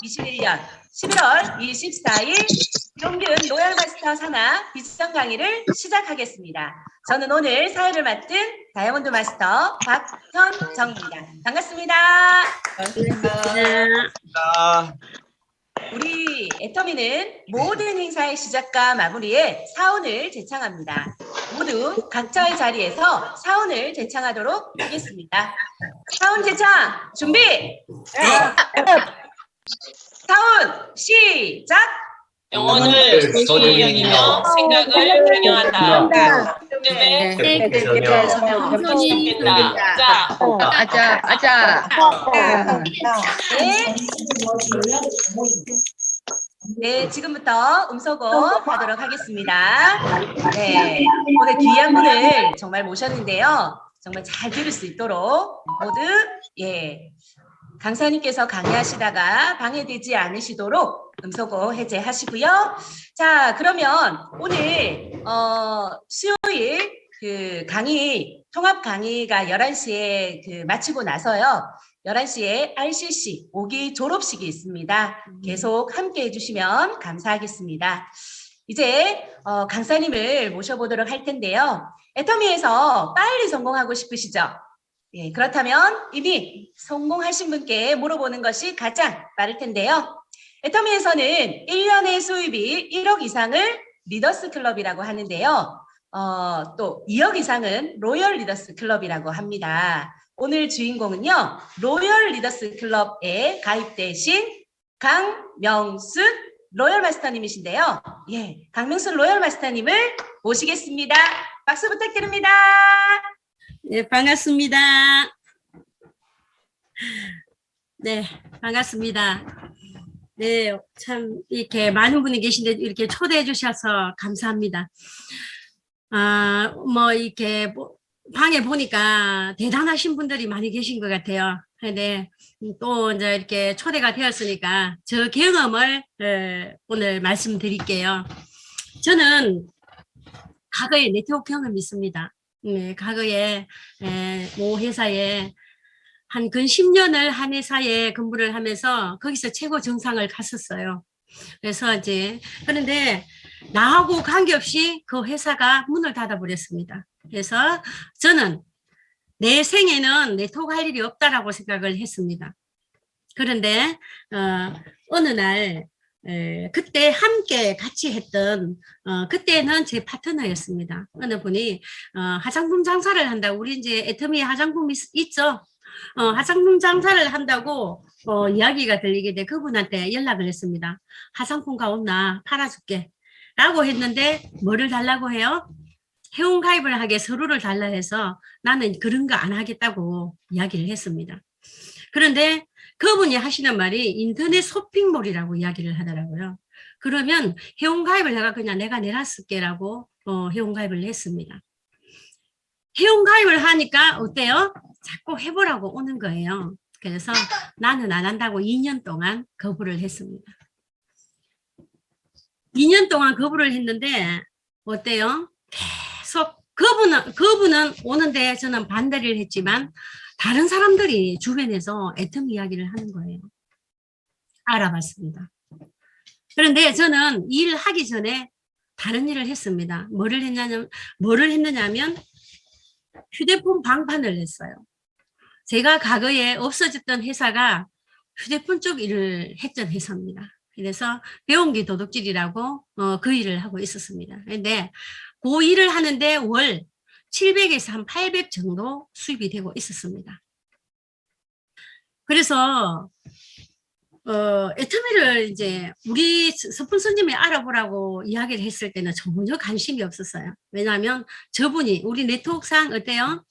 2021년 11월 24일 용균 로얄마스터 산하 비전 강의를 시작하겠습니다. 저는 오늘 사회를 맡은 다이아몬드 마스터 박현정입니다. 반갑습니다. 반갑습니다. 우리 애터미는 모든 행사의 시작과 마무리에 사원을 제창합니다. 모두 각자의 자리에서 사원을 제창하도록 하겠습니다. 사원 제창 준비! 사원 시작! 영혼을 조심히 여기며 생각을 경영한다. 네, 성공했다. 아자. 네, 지금부터 음소거 하도록 하겠습니다. 네, 오늘 귀한 분을 정말 모셨는데요. 정말 잘 들을 수 있도록 모두 강사님께서 강의하시다가 방해되지 않으시도록 음소거 해제하시고요. 자, 그러면 오늘 수요일 그 강의 통합 강의가 11시에 마치고 나서요. 11시에 RCC 5기 졸업식이 있습니다. 계속 함께 해주시면 감사하겠습니다. 이제 강사님을 모셔보도록 할 텐데요. 애터미에서 빨리 성공하고 싶으시죠? 예, 그렇다면 이미 성공하신 분께 물어보는 것이 가장 빠를 텐데요. 애터미에서는 1년의 수입이 1억 이상을 리더스 클럽이라고 하는데요. 또 2억 이상은 로열 리더스 클럽이라고 합니다. 오늘 주인공은요. 로열 리더스 클럽에 가입되신 강명순 로열 마스터님이신데요. 예, 강명순 로열 마스터님을 모시겠습니다. 박수 부탁드립니다. 네, 반갑습니다. 네, 반갑습니다. 네, 참 이렇게 많은 분이 계신데 이렇게 초대해 주셔서 감사합니다. 이렇게 방에 보니까 대단하신 분들이 많이 계신 것 같아요. 근데 또 이제 이렇게 초대가 되었으니까 저 경험을 오늘 말씀드릴게요. 저는 과거에 네트워크 경험이 있습니다. 네, 과거에 모 회사에 한 근 10년을 한 회사에 근무를 하면서 거기서 최고 정상을 갔었어요. 그래서 이제 그런데 나하고 관계없이 그 회사가 문을 닫아버렸습니다. 그래서 저는 내 생에는 네트워크 할 일이 없다라고 생각을 했습니다. 그런데 어느 날 그때 함께 같이 했던 그때는 제 파트너였습니다. 어느 분이 화장품 장사를 한다고 우리 이제 애터미 화장품 있죠. 화장품 장사를 한다고 이야기가 들리게 돼 그분한테 연락을 했습니다. 화장품 가온나 팔아줄게 라고 했는데 뭐를 달라고 해요? 회원가입을 하게 서류를 달라 해서 나는 그런 거 안 하겠다고 이야기를 했습니다. 그런데 그분이 하시는 말이 인터넷 쇼핑몰이라고 이야기를 하더라고요. 그러면 회원가입을 해가 그냥 내가 내놨을게라고 회원가입을 했습니다. 회원가입을 하니까 어때요? 자꾸 해보라고 오는 거예요. 그래서 나는 안 한다고 2년 동안 거부를 했습니다. 2년 동안 거부를 했는데 어때요? 계속 그분은 오는데 저는 반대를 했지만 다른 사람들이 주변에서 애텀 이야기를 하는 거예요. 알아봤습니다. 그런데 저는 일을 하기 전에 다른 일을 했습니다. 뭐를 했느냐면 휴대폰 방판을 했어요. 제가 과거에 없어졌던 회사가 휴대폰 쪽 일을 했던 회사입니다. 그래서 배운기 도둑질이라고 그 일을 하고 있었습니다. 그런데 그 일을 하는데 월 700에서 한 800 정도 수입이 되고 있었습니다. 그래서 애터미를 이제 우리 스폰서님이 알아보라고 이야기를 했을 때는 전혀 관심이 없었어요. 왜냐하면 저분이 우리 네트워크상 어때요?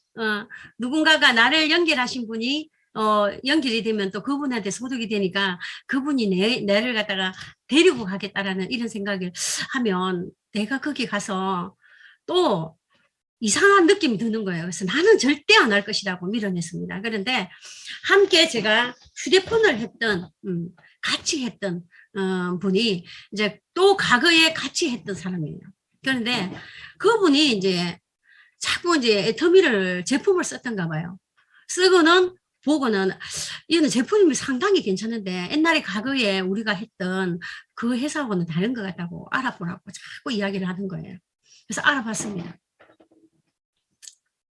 누군가가 나를 연결하신 분이 연결이 되면 또 그분한테 소득이 되니까 그분이 내를 갖다가 데리고 가겠다라는 이런 생각을 하면 내가 거기 가서 또 이상한 느낌이 드는 거예요. 그래서 나는 절대 안 할 것이라고 밀어냈습니다. 그런데 함께 제가 휴대폰을 했던 같이 했던 분이 이제 또 과거에 같이 했던 사람이에요. 그런데 그분이 이제 자꾸 이제 애터미를 제품을 썼던가 봐요. 쓰고는 보고는 이거는 제품이 상당히 괜찮은데 옛날에 과거에 우리가 했던 그 회사하고는 다른 것 같다고 알아보라고 자꾸 이야기를 하는 거예요. 그래서 알아봤습니다.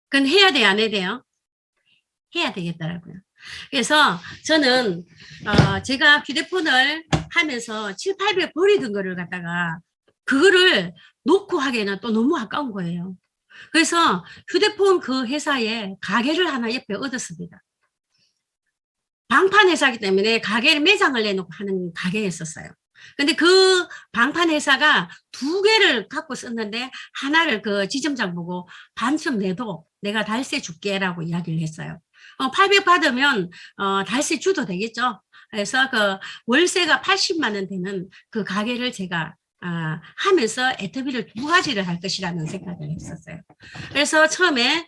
그건 해야 돼요, 안 해야 돼요? 해야 되겠더라고요. 그래서 저는 제가 휴대폰을 하면서 7, 800 버리던 거를 갖다가 그거를 놓고 하기에는 또 너무 아까운 거예요. 그래서 휴대폰 그 회사에 가게를 하나 옆에 얻었습니다. 방판 회사이기 때문에 가게를 매장을 내놓고 하는 가게였었어요. 근데 그 방판 회사가 2개를 갖고 썼는데 하나를 그 지점장 보고 반쯤 내도 내가 달세 줄게라고 이야기를 했어요. 800 받으면 달세 줘도 되겠죠. 그래서 그 월세가 80만 원 되는 그 가게를 제가 하면서 애터미를 2가지를 할 것이라는 생각을 했었어요. 그래서 처음에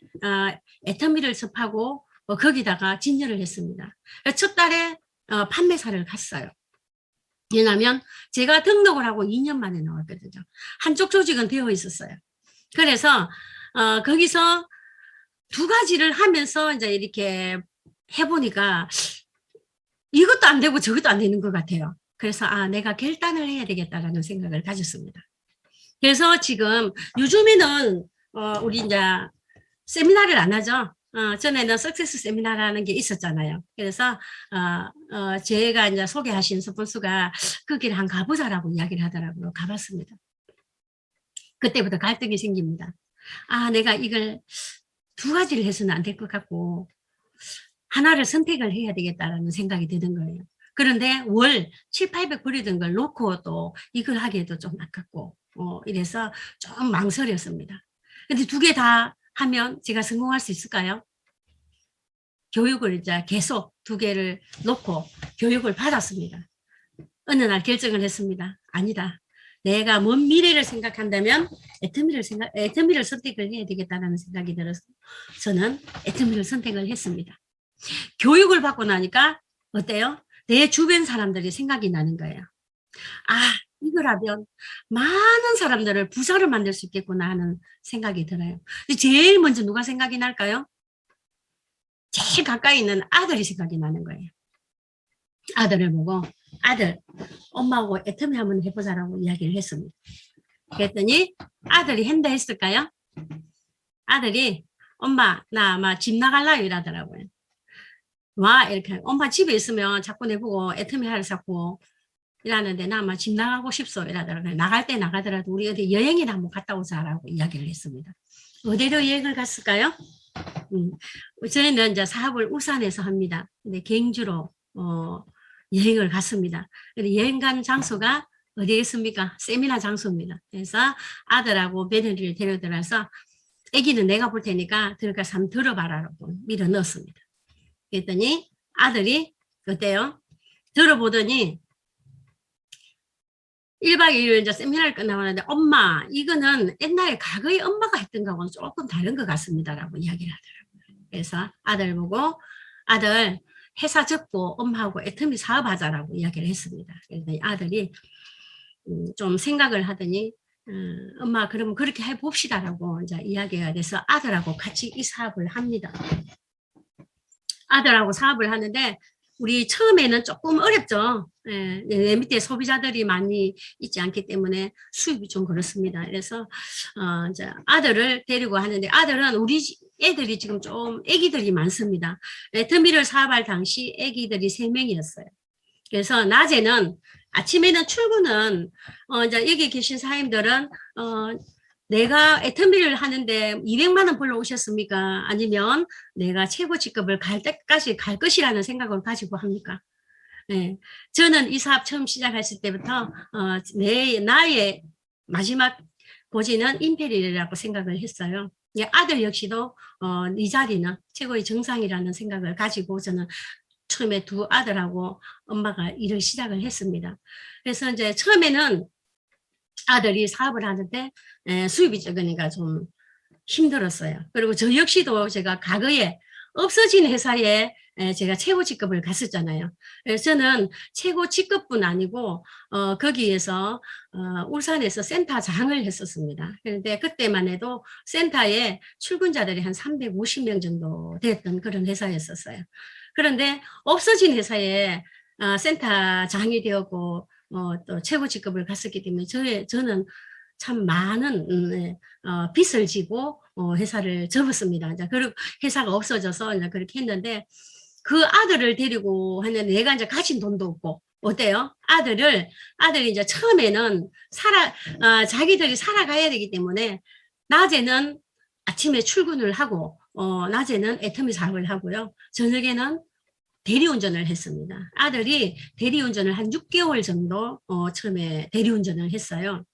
애터미를 접하고 거기다가 진열을 했습니다. 첫 달에 판매사를 갔어요. 왜냐하면 제가 등록을 하고 2년 만에 나왔거든요. 한쪽 조직은 되어 있었어요. 그래서 거기서 2가지를 하면서 이제 이렇게 해보니까 이것도 안 되고 저것도 안 되는 것 같아요. 그래서 내가 결단을 해야 되겠다라는 생각을 가졌습니다. 그래서 지금 요즘에는 우리 이제 세미나를 안 하죠. 전에는 석세스 세미나라는 게 있었잖아요. 그래서 제가 이제 소개하신 스폰서가 거기를 한 가보자라고 이야기를 하더라고요. 가봤습니다. 그때부터 갈등이 생깁니다. 내가 이걸 2가지를 해서는 안 될 것 같고 하나를 선택을 해야 되겠다라는 생각이 드는 거예요. 그런데 월 7, 800 버리던 걸 놓고 또 이걸 하기에도 좀 아깝고 이래서 좀 망설였습니다. 근데 2개 다 하면 제가 성공할 수 있을까요? 교육을 이제 계속 2개를 놓고 교육을 받았습니다. 어느 날 결정을 했습니다. 아니다. 내가 먼 미래를 생각한다면 애터미를 선택을 해야 되겠다는 생각이 들어서 저는 애터미를 선택을 했습니다. 교육을 받고 나니까 어때요? 내 주변 사람들이 생각이 나는 거예요. 이걸 하면 많은 사람들을 부자로 만들 수 있겠구나 하는 생각이 들어요. 근데 제일 먼저 누가 생각이 날까요? 제일 가까이 있는 아들이 생각이 나는 거예요. 아들을 보고 아들, 엄마하고 애터미 한번 해보자라고 이야기를 했습니다. 그랬더니 아들이 한다 했을까요? 아들이 엄마 나 아마 집 나갈라 이러더라고요. 와 이렇게 엄마 집에 있으면 자꾸 내보고 애터미 하러 자꾸 이러는데 나 아마 집 나가고 싶소 이러더라고요. 나갈 때 나가더라도 우리 어디 여행이나 한번 갔다 오자라고 이야기를 했습니다. 어디로 여행을 갔을까요? 저희는 이제 사업을 울산에서 합니다. 근데 경주로 여행을 갔습니다. 근데 여행 간 장소가 어디겠습니까? 세미나 장소입니다. 그래서 아들하고 며느리를 데려들어서 아기는 내가 볼 테니까 들어가서 한번 들어봐라라고 밀어 넣었습니다. 그랬더니 아들이 어때요? 들어보더니 1박 2일 이제 세미나를 끝나고 엄마 이거는 옛날에 과거에 엄마가 했던 거하고는 조금 다른 것 같습니다라고 이야기를 하더라고요. 그래서 아들 보고 아들 회사 접고 엄마하고 애터미 사업하자라고 이야기를 했습니다. 그랬더니 아들이 좀 생각을 하더니 엄마 그러면 그렇게 해봅시다라고 이제 이야기가 돼서 아들하고 같이 이 사업을 합니다. 아들하고 사업을 하는데 우리 처음에는 조금 어렵죠. 내 밑에 소비자들이 많이 있지 않기 때문에 수입이 좀 그렇습니다. 그래서 이제 아들을 데리고 하는데 아들은 우리 애들이 지금 좀 애기들이 많습니다. 애터미를 사업할 당시 애기들이 3명이었어요. 그래서 낮에는 아침에는 출근은 이제 여기 계신 사장님들은 내가 애터미를 하는데 200만 원 벌러 오셨습니까? 아니면 내가 최고 직급을 갈 때까지 갈 것이라는 생각을 가지고 합니까? 네. 저는 이 사업 처음 시작했을 때부터 나의 마지막 고지는 임페리라고 생각을 했어요. 아들 역시도 이 자리는 최고의 정상이라는 생각을 가지고 저는 처음에 2 아들하고 엄마가 일을 시작을 했습니다. 그래서 이제 처음에는 아들이 사업을 하는데 수입이 적으니까 좀 힘들었어요. 그리고 저 역시도 제가 과거에 없어진 회사에 제가 최고 직급을 갔었잖아요. 그래서 저는 최고 직급뿐 아니고 거기에서 울산에서 센터장을 했었습니다. 그런데 그때만 해도 센터에 출근자들이 한 350명 정도 됐던 그런 회사였었어요. 그런데 없어진 회사에 센터장이 되었고 또 최고 직급을 갔었기 때문에 저는 참 많은 빚을 지고 회사를 접었습니다. 이제 그리고 회사가 없어져서 이제 그렇게 했는데 그 아들을 데리고 하는데 내가 이제 가진 돈도 없고 어때요? 아들이 이제 처음에는 자기들이 살아가야 되기 때문에 낮에는 아침에 출근을 하고 낮에는 애터미 작업을 하고요. 저녁에는 대리운전을 했습니다. 아들이 대리운전을 한 6개월 정도 처음에 대리운전을 했어요.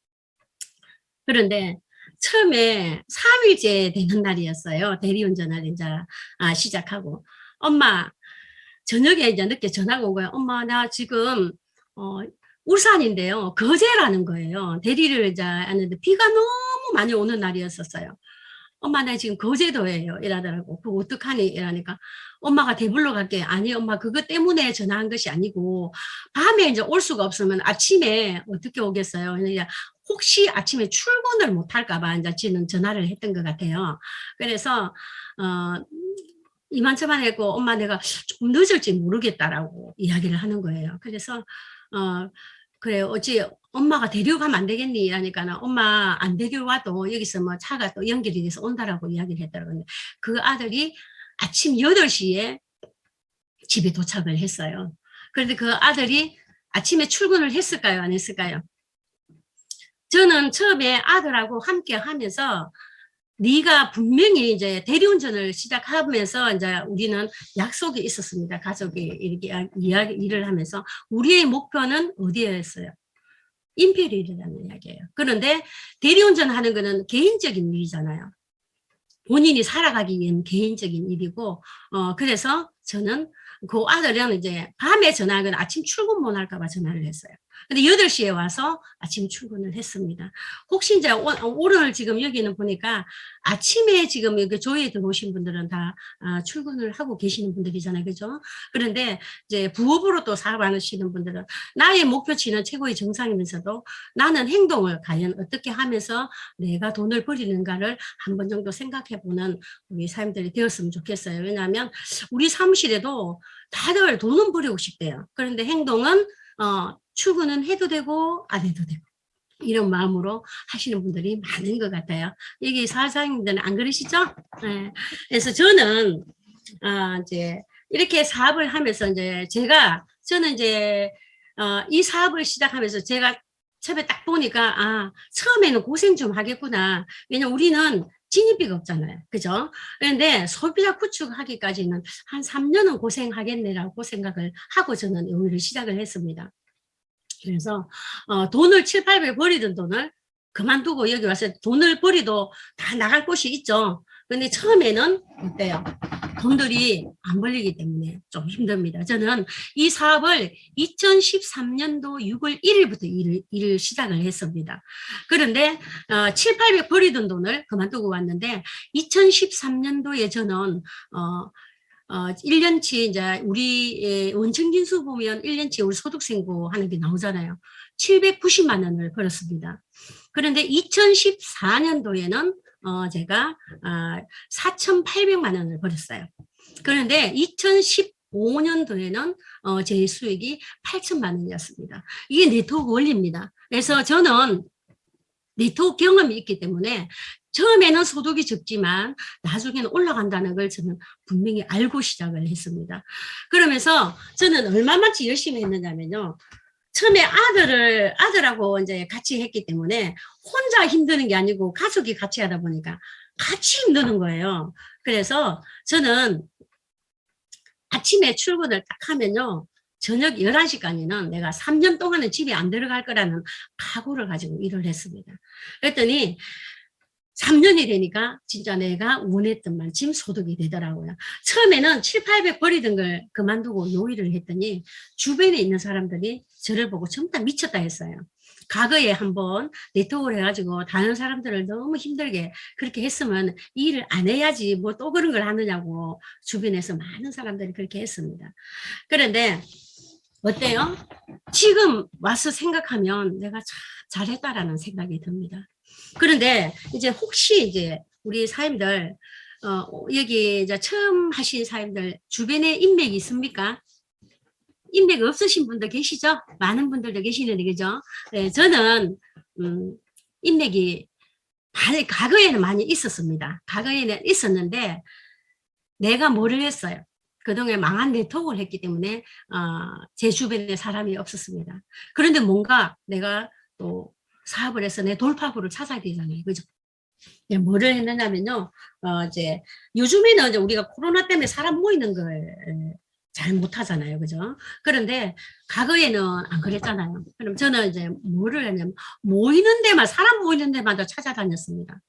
그런데 처음에 3일째 되는 날이었어요. 대리운전을 이제 시작하고 엄마 저녁에 이제 늦게 전화가 온 거예요. 엄마 나 지금 울산인데요. 거제라는 거예요. 대리를 이제 하는데 비가 너무 많이 오는 날이었었어요. 엄마 나 지금 거제도예요 이러더라고. 그거 어떡하니 이러니까 엄마가 대불러 갈게. 아니 엄마 그것 때문에 전화한 것이 아니고 밤에 이제 올 수가 없으면 아침에 어떻게 오겠어요. 그러니까 혹시 아침에 출근을 못 할까 봐 이제 지는 전화를 했던 것 같아요. 그래서 이만저만 했고 엄마 내가 조금 늦을지 모르겠다라고 이야기를 하는 거예요. 그래서 그래 어찌 엄마가 데리고 가면 안 되겠니? 이러니까 엄마 안 데리고 와도 여기서 뭐 차가 또 연결이 돼서 온다라고 이야기를 했더라고요. 그 아들이 아침 8시에 집에 도착을 했어요. 그런데 그 아들이 아침에 출근을 했을까요? 안 했을까요? 저는 처음에 아들하고 함께 하면서 네가 분명히 이제 대리운전을 시작하면서 이제 우리는 약속이 있었습니다. 가족이 이렇게 일을 하면서 우리의 목표는 어디였어요? 임페리얼이라는 이야기예요. 그런데 대리운전 하는 거는 개인적인 일이잖아요. 본인이 살아가기 위한 개인적인 일이고, 그래서 저는 그 아들은 이제 밤에 전화하거나 아침 출근 못 할까봐 전화를 했어요. 근데 8시에 와서 아침 출근을 했습니다. 혹시 이제 오늘 지금 여기는 보니까 아침에 지금 여기 조회에 들어오신 분들은 다 출근을 하고 계시는 분들이잖아요. 그죠? 그런데 이제 부업으로 또 살아가시는 분들은 나의 목표치는 최고의 정상이면서도 나는 행동을 과연 어떻게 하면서 내가 돈을 벌이는가를 한 번 정도 생각해 보는 우리 사람들이 되었으면 좋겠어요. 왜냐하면 우리 사무실에도 다들 돈은 벌이고 싶대요. 그런데 행동은 출근은 해도 되고 안 해도 되고 이런 마음으로 하시는 분들이 많은 것 같아요. 여기 사장님들은 안 그러시죠? 네. 그래서 저는 이제 이렇게 사업을 하면서 이제 저는 이제 이 사업을 시작하면서 제가 처음에 딱 보니까 처음에는 고생 좀 하겠구나. 왜냐면 우리는 진입비가 없잖아요. 그죠? 그런데 소비자 구축하기까지는 한 3년은 고생하겠네라고 생각을 하고 저는 여기를 시작을 했습니다. 그래서 돈을 700, 800 버리던 돈을 그만두고 여기 와서 돈을 버리도 다 나갈 곳이 있죠. 근데 처음에는 어때요? 돈들이 안 벌리기 때문에 좀 힘듭니다. 저는 이 사업을 2013년도 6월 1일부터 일을 시작을 했습니다. 그런데 700, 800 버리던 돈을 그만두고 왔는데 2013년도에 저는 1년치 이제 우리 원청진수 보면 1년치 우리 소득신고 하는 게 나오잖아요. 790만 원을 벌었습니다. 그런데 2014년도에는 제가 4,800만 원을 벌었어요. 그런데 2015년도에는 제 수익이 8천만 원이었습니다. 이게 네트워크 원리입니다. 그래서 저는 네트워크 경험이 있기 때문에 처음에는 소득이 적지만 나중에는 올라간다는 걸 저는 분명히 알고 시작을 했습니다. 그러면서 저는 얼마만치 열심히 했느냐면요. 처음에 아들하고 이제 같이 했기 때문에 혼자 힘드는 게 아니고 가족이 같이 하다 보니까 같이 힘드는 거예요. 그래서 저는 아침에 출근을 딱 하면요. 저녁 11시까지는 내가 3년 동안은 집에 안 들어갈 거라는 각오를 가지고 일을 했습니다. 그랬더니 3년이 되니까 진짜 내가 원했던 만큼 소득이 되더라고요. 처음에는 700, 800 버리던 걸 그만두고 요일을 했더니 주변에 있는 사람들이 저를 보고 전부 다 미쳤다 했어요. 과거에 한번 네트워크를 해가지고 다른 사람들을 너무 힘들게 그렇게 했으면 이 일을 안 해야지 뭐 또 그런 걸 하느냐고 주변에서 많은 사람들이 그렇게 했습니다. 그런데 어때요? 지금 와서 생각하면 내가 참 잘했다라는 생각이 듭니다. 그런데 이제 혹시 이제 우리 사람들 여기 이제 처음 하신 사람들 주변에 인맥이 있습니까? 인맥 없으신 분도 계시죠? 많은 분들도 계시는데, 그죠? 네, 저는, 인맥이 과거에는 많이 있었습니다. 과거에는 있었는데, 내가 뭐를 했어요? 그동안 망한 네트워크를 했기 때문에, 제 주변에 사람이 없었습니다. 그런데 뭔가 내가 또 사업을 해서 내 돌파구를 찾아야 되잖아요. 그죠? 뭐를 했느냐면요, 이제, 요즘에는 이제 우리가 코로나 때문에 사람 모이는 걸 잘 못하잖아요. 그죠? 그런데 과거에는 안 그랬잖아요. 그럼 저는 이제 뭐를 했냐면, 모이는 데만, 사람 모이는 데마다 찾아다녔습니다.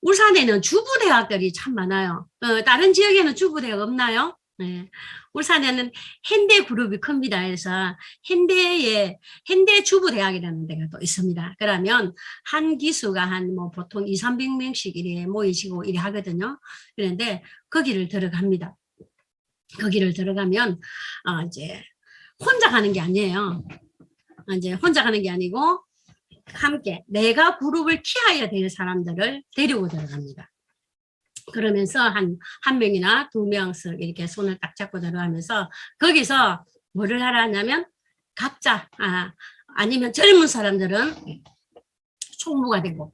울산에는 주부대학들이 참 많아요. 다른 지역에는 주부대학 없나요? 네. 울산에는 현대그룹이 큽니다. 그래서 현대 주부대학이라는 데가 또 있습니다. 그러면 한 기수가 한 뭐 보통 200~300명씩 이래 모이시고 이래 하거든요. 그런데 거기를 들어갑니다. 거기를 들어가면 이제 혼자 가는 게 아니에요. 이제 혼자 가는 게 아니고 함께 내가 그룹을 키워야 될 사람들을 데리고 들어갑니다. 그러면서 한 명이나 두 명씩 이렇게 손을 딱 잡고 들어가면서 거기서 뭐를 하라 하냐면 각자 아니면 젊은 사람들은 총무가 되고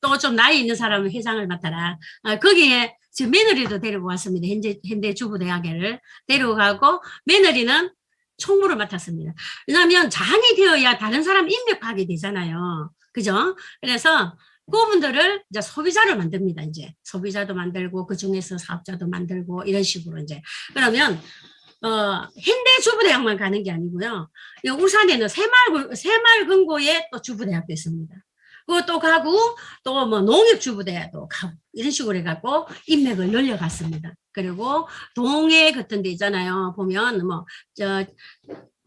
또 좀 나이 있는 사람은 회장을 맡아라. 거기에 지금 며느리도 데리고 왔습니다. 현대 주부대학을 데리고 가고 며느리는 총무를 맡았습니다. 왜냐하면 장이 되어야 다른 사람 인맥하게 되잖아요. 그죠? 그래서 그분들을 이제 소비자를 만듭니다. 이제 소비자도 만들고 그 중에서 사업자도 만들고 이런 식으로 이제 그러면 현대 주부대학만 가는 게 아니고요. 울산에는 새마을금고에 또 주부대학도 있습니다. 그것도 가고 또 뭐 농협주부대도 가고 이런 식으로 해갖고 인맥을 늘려갔습니다. 그리고 동해 같은 데 있잖아요. 보면 뭐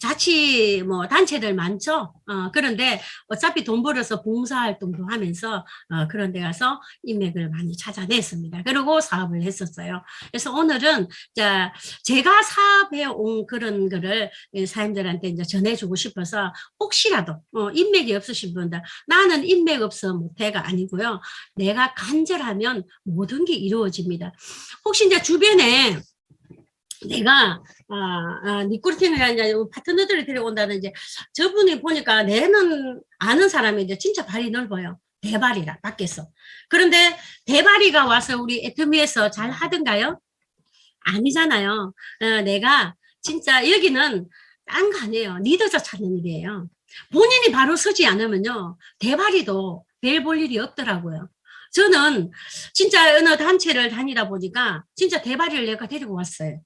자치 뭐 단체들 많죠. 그런데 어차피 돈 벌어서 봉사활동도 하면서 그런 데 가서 인맥을 많이 찾아냈습니다. 그리고 사업을 했었어요. 그래서 오늘은 제가 사업해 온 그런 거를 사람들한테 이제 전해주고 싶어서 혹시라도 인맥이 없으신 분들 나는 인맥 없어 못해가 아니고요. 내가 간절하면 모든 게 이루어집니다. 혹시 이제 주변에 내가 니코팅을 이제 파트너들을 데려온다든지 저분이 보니까 내는 아는 사람이 이제 진짜 발이 넓어요. 대발이라 밖에서. 그런데 대발이가 와서 우리 애터미에서 잘 하던가요? 아니잖아요. 내가 진짜 여기는 딴 거 아니에요. 리더자 찾는 일이에요. 본인이 바로 서지 않으면요. 대발이도 별 볼 일이 없더라고요. 저는 진짜 어느 단체를 다니다 보니까 진짜 대발이를 내가 데리고 왔어요.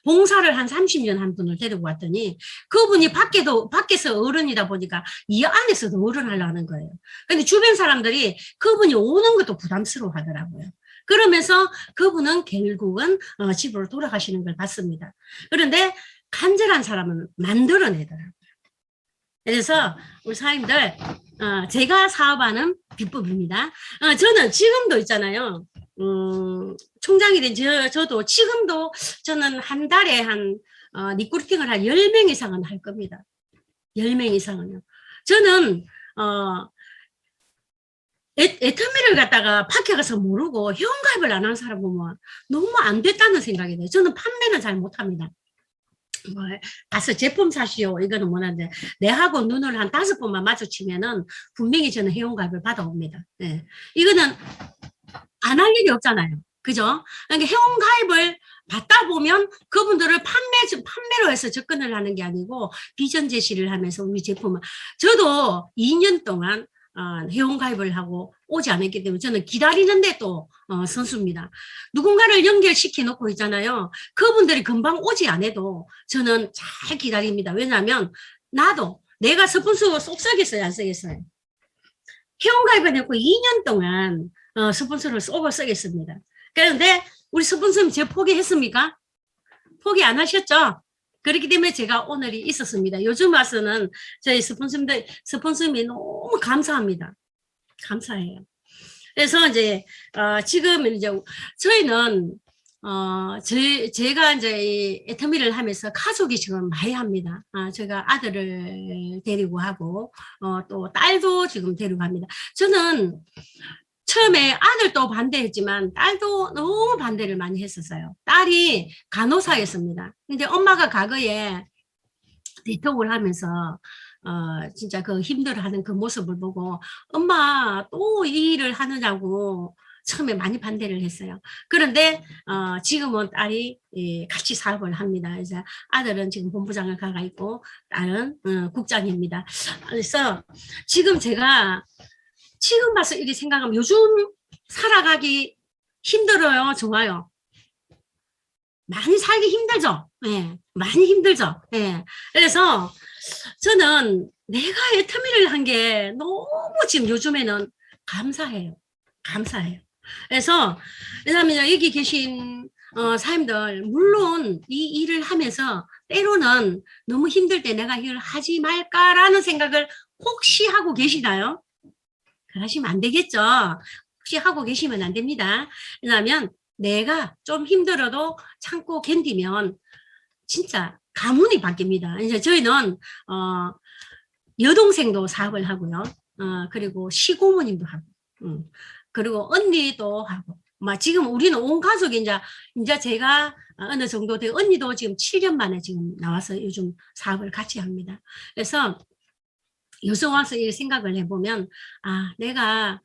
봉사를 한 30년 한 분을 데리고 왔더니 그분이 밖에서 어른이다 보니까 이 안에서도 어른 하려는 거예요. 근데 주변 사람들이 그분이 오는 것도 부담스러워 하더라고요. 그러면서 그분은 결국은 집으로 돌아가시는 걸 봤습니다. 그런데 간절한 사람은 만들어내더라고요. 그래서 우리 사장님들 제가 사업하는 비법입니다. 저는 지금도 있잖아요. 총장이 된 저도 지금도 저는 한 달에 리크루팅을 한 10명 이상은 할 겁니다. 10명 이상은요. 저는 애터미를 갖다가 밖에 가서 모르고 회원가입을 안 한 사람 보면 너무 안 됐다는 생각이 돼요. 저는 판매는 잘 못합니다. 뭐 가서 제품 사시오 이거는 못하는데 내하고 눈을 한 5번만 마주치면은 분명히 저는 회원가입을 받아옵니다. 네. 이거는 안 할 일이 없잖아요. 그죠? 그러니까 회원가입을 받다 보면 그분들을 판매로 해서 접근을 하는 게 아니고 비전 제시를 하면서 우리 제품을 저도 2년 동안 회원가입을 하고 오지 않았기 때문에 저는 기다리는데 또 선수입니다. 누군가를 연결시켜 놓고 있잖아요. 그분들이 금방 오지 않아도 저는 잘 기다립니다. 왜냐하면 나도 내가 스폰서 쏙 쓰겠어요 안 쓰겠어요? 회원가입을 했고 2년 동안 스폰서를 쏙 쓰겠습니다. 그런데 우리 스폰서님 제 포기했습니까? 포기 안 하셨죠? 그렇기 때문에 제가 오늘이 있었습니다. 요즘 와서는 저희 스폰서님이 너무 감사합니다. 감사해요. 그래서 이제 지금 이제 저희는 제가 이제 이 애터미를 하면서 가족이 지금 많이 합니다. 제가 아들을 데리고 하고 또 딸도 지금 데리고 합니다. 저는 처음에 아들도 반대했지만 딸도 너무 반대를 많이 했었어요. 딸이 간호사였습니다. 근데 엄마가 과거에 대통을 하면서 진짜 그 힘들어하는 그 모습을 보고 엄마 또 이 일을 하느냐고 처음에 많이 반대를 했어요. 그런데 지금은 딸이 같이 사업을 합니다. 그래서 아들은 지금 본부장을 가가 있고 딸은 국장입니다. 그래서 지금 제가 지금 봐서 이렇게 생각하면 요즘 살아가기 힘들어요, 좋아요? 많이 살기 힘들죠? 예, 많이 힘들죠? 예. 그래서 저는 내가 애터미를 한 게 너무 지금 요즘에는 감사해요. 감사해요. 그래서, 왜냐하면 여기 계신 사람들, 물론 이 일을 하면서 때로는 너무 힘들 때 내가 이걸 하지 말까라는 생각을 혹시 하고 계시나요? 그러시면 안 되겠죠. 혹시 하고 계시면 안 됩니다. 왜냐하면 내가 좀 힘들어도 참고 견디면 진짜 가문이 바뀝니다. 이제 저희는 여동생도 사업을 하고요. 그리고 시고모님도 하고, 그리고 언니도 하고. 지금 우리는 온 가족이 이제 제가 어느 정도 되고 언니도 지금 7년 만에 지금 나와서 요즘 사업을 같이 합니다. 그래서 요즘 와서 이 생각을 해보면 내가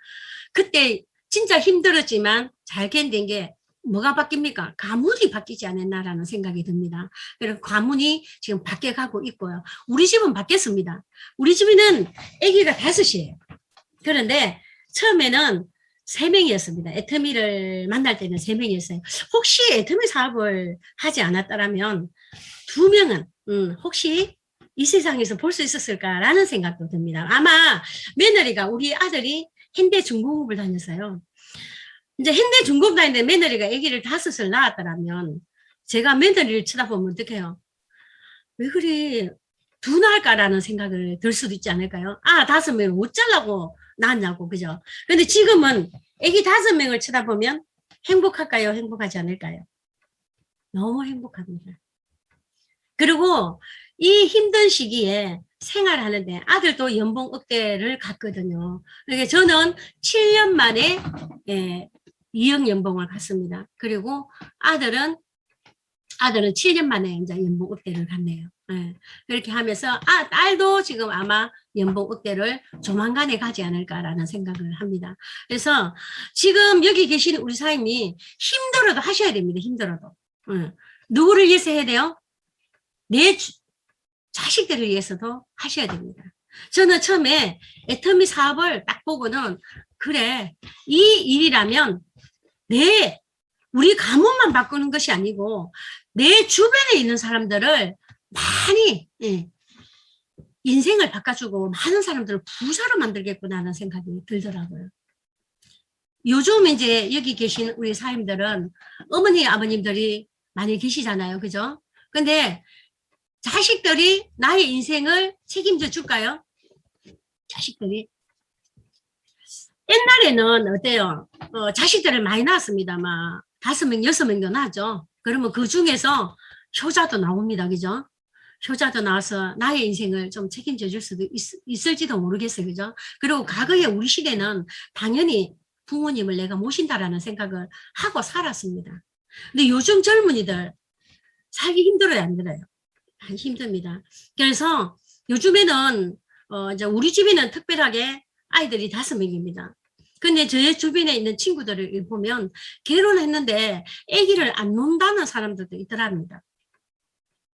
그때 진짜 힘들었지만 잘 견딘 게 뭐가 바뀝니까? 가문이 바뀌지 않았나라는 생각이 듭니다. 그리고 가문이 지금 바뀌어가고 있고요. 우리 집은 바뀌었습니다. 우리 집에는 아기가 5이에요. 그런데 처음에는 3명이었습니다. 애터미를 만날 때는 3명이었어요. 혹시 애터미 사업을 하지 않았더라면 2명은 혹시 이 세상에서 볼 수 있었을까라는 생각도 듭니다. 아마 며느리가 우리 아들이 현대 중공업을 다녔어요. 이제 현대 중공업 다니는데 며느리가 아기를 5을 낳았더라면 제가 며느리를 쳐다보면 어떡해요? 왜 그리 두 낳을까라는 생각을 들 수도 있지 않을까요? 5명을 어쩌려고 낳았냐고, 그죠? 근데 지금은 아기 5명을 쳐다보면 행복할까요? 행복하지 않을까요? 너무 행복합니다. 그리고 이 힘든 시기에 생활하는데 아들도 연봉 억대를 갔거든요. 그러니까 저는 7년 만에 2억 연봉을 갔습니다. 그리고 아들은 7년 만에 이제 연봉 억대를 갔네요. 네. 그렇게 하면서 딸도 지금 아마 연봉 억대를 조만간에 가지 않을까라는 생각을 합니다. 그래서 지금 여기 계신 우리 사장님이 힘들어도 하셔야 됩니다. 힘들어도. 누구를 위해서 해야 돼요? 내 자식들을 위해서도 하셔야 됩니다. 저는 처음에 애터미 사업을 딱 보고는 그래, 이 일이라면 우리 가문만 바꾸는 것이 아니고 내 주변에 있는 사람들을 많이 인생을 바꿔주고 많은 사람들을 부자로 만들겠구나 하는 생각이 들더라고요. 요즘 이제 여기 계신 우리 사람들은 어머니 아버님들이 많이 계시잖아요. 그죠? 근데 자식들이 나의 인생을 책임져 줄까요? 자식들이. 옛날에는 어때요? 자식들을 많이 낳았습니다. 막 5명, 6명도 낳았죠. 그러면 그 중에서 효자도 나옵니다. 그죠? 효자도 나와서 나의 인생을 좀 책임져 줄 수도 있을지도 모르겠어요. 그죠? 그리고 과거에 우리 시대는 당연히 부모님을 내가 모신다라는 생각을 하고 살았습니다. 근데 요즘 젊은이들 살기 힘들어요, 안 들어요? 힘듭니다. 그래서 요즘에는 이제 우리 집에는 특별하게 아이들이 5명입니다. 근데 저의 주변에 있는 친구들을 보면 결혼했는데 아기를 안 놓는다는 사람들도 있더랍니다.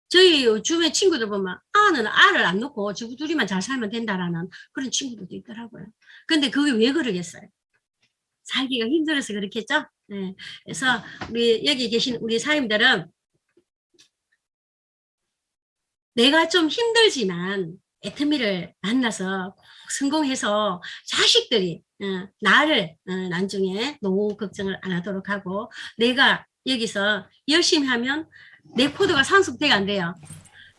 저희 주변 친구들 보면 알을 안 놓고 저희 둘이만 잘 살면 된다라는 그런 친구들도 있더라고요. 근데 그게 왜 그러겠어요? 살기가 힘들어서 그렇겠죠? 네. 그래서 우리 여기 계신 우리 사님들은 내가 좀 힘들지만 애터미를 만나서 꼭 성공해서 자식들이 나를 나중에 노후 걱정을 안 하도록 하고 내가 여기서 열심히 하면 내 코드가 상속돼가 안 돼요.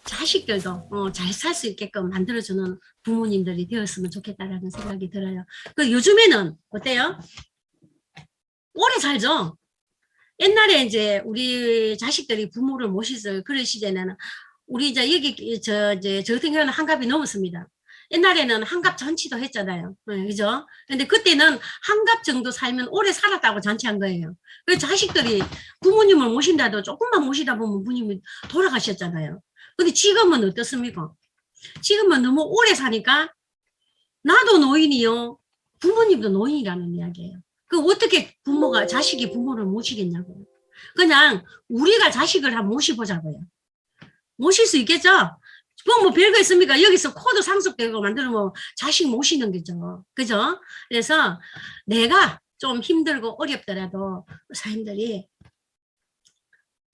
자식들도 잘 살 수 있게끔 만들어주는 부모님들이 되었으면 좋겠다라는 생각이 들어요. 그 요즘에는 어때요? 오래 살죠? 옛날에 이제 우리 자식들이 부모를 모시을 그런 시대에는 우리 이제 여기 저 같은 경우는 한갑이 넘었습니다. 옛날에는 한갑 잔치도 했잖아요. 그죠? 근데 그때는 한갑 정도 살면 오래 살았다고 잔치한 거예요. 그래서 자식들이 부모님을 모신다도 조금만 모시다 보면 부모님이 돌아가셨잖아요. 근데 지금은 어떻습니까? 지금은 너무 오래 사니까 나도 노인이요. 부모님도 노인이라는 이야기예요. 그 어떻게 부모가, 자식이 부모를 모시겠냐고요. 그냥 우리가 자식을 한번 모셔보자고요. 모실 수 있겠죠? 뭐 별거 있습니까? 여기서 코도 상속되고 만들면 자식 모시는 거죠. 그죠? 그래서 내가 좀 힘들고 어렵더라도 사람들이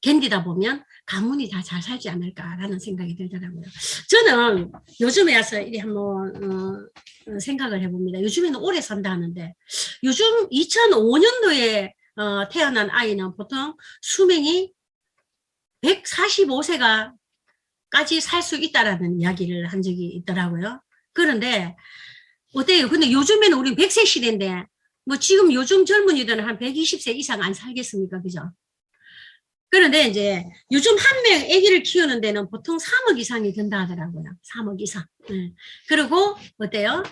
견디다 보면 가문이 다 잘 살지 않을까라는 생각이 들더라고요. 저는 요즘에 와서 이리 한번 생각을 해봅니다. 요즘에는 오래 산다 하는데 요즘 2005년도에 태어난 아이는 보통 수명이 145세가 까지 살 수 있다라는 이야기를 한 적이 있더라고요. 그런데 어때요? 근데 요즘에는 우리 100세 시대인데 뭐 지금 요즘 젊은이들은 한 120세 이상 안 살겠습니까? 그죠? 그런데 이제 요즘 한 명 아기를 키우는 데는 보통 3억 이상이 든다 하더라고요. 3억 이상. 네. 그리고 어때요?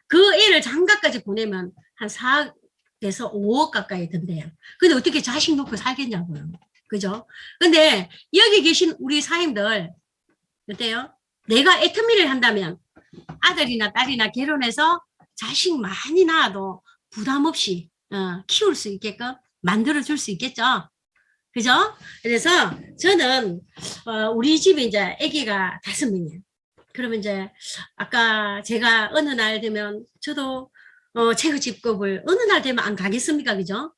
그 애를 장가까지 보내면 한 4억에서 5억 가까이 든대요. 근데 어떻게 자식 놓고 살겠냐고요. 그죠? 근데 여기 계신 우리 사님들 어때요? 내가 애터미를 한다면 아들이나 딸이나 결혼해서 자식 많이 낳아도 부담 없이 키울 수 있게끔 만들어줄 수 있겠죠? 그죠? 그래서 저는 우리 집에 이제 아기가 5명이에요. 그러면 이제 아까 제가 어느 날 되면 저도 체육집급을 어느 날 되면 안 가겠습니까? 그죠?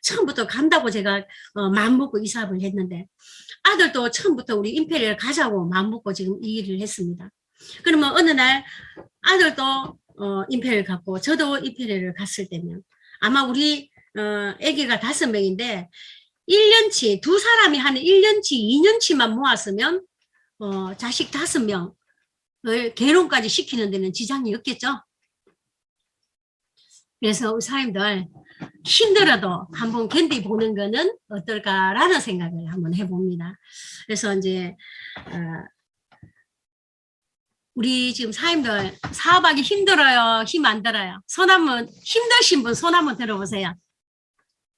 처음부터 간다고 제가 마음 먹고 이사를 했는데 아들도 처음부터 우리 임페리얼 가자고 마음 먹고 지금 이 일을 했습니다. 그러면 어느 날 아들도 임페리얼 갔고 저도 임페리얼을 갔을 때면 아마 우리 아기가 5명인데 1년치 두 사람이 한 1년치 2년치만 모았으면 자식 5명을 결혼까지 시키는 데는 지장이 없겠죠. 그래서 우리 사람들 힘들어도 한번 견디보는 거는 어떨까라는 생각을 한번 해봅니다. 그래서 이제 우리 지금 사람들 사업하기 힘들어요? 힘 안 들어요? 손 한번 힘드신 분 손 한번 들어보세요.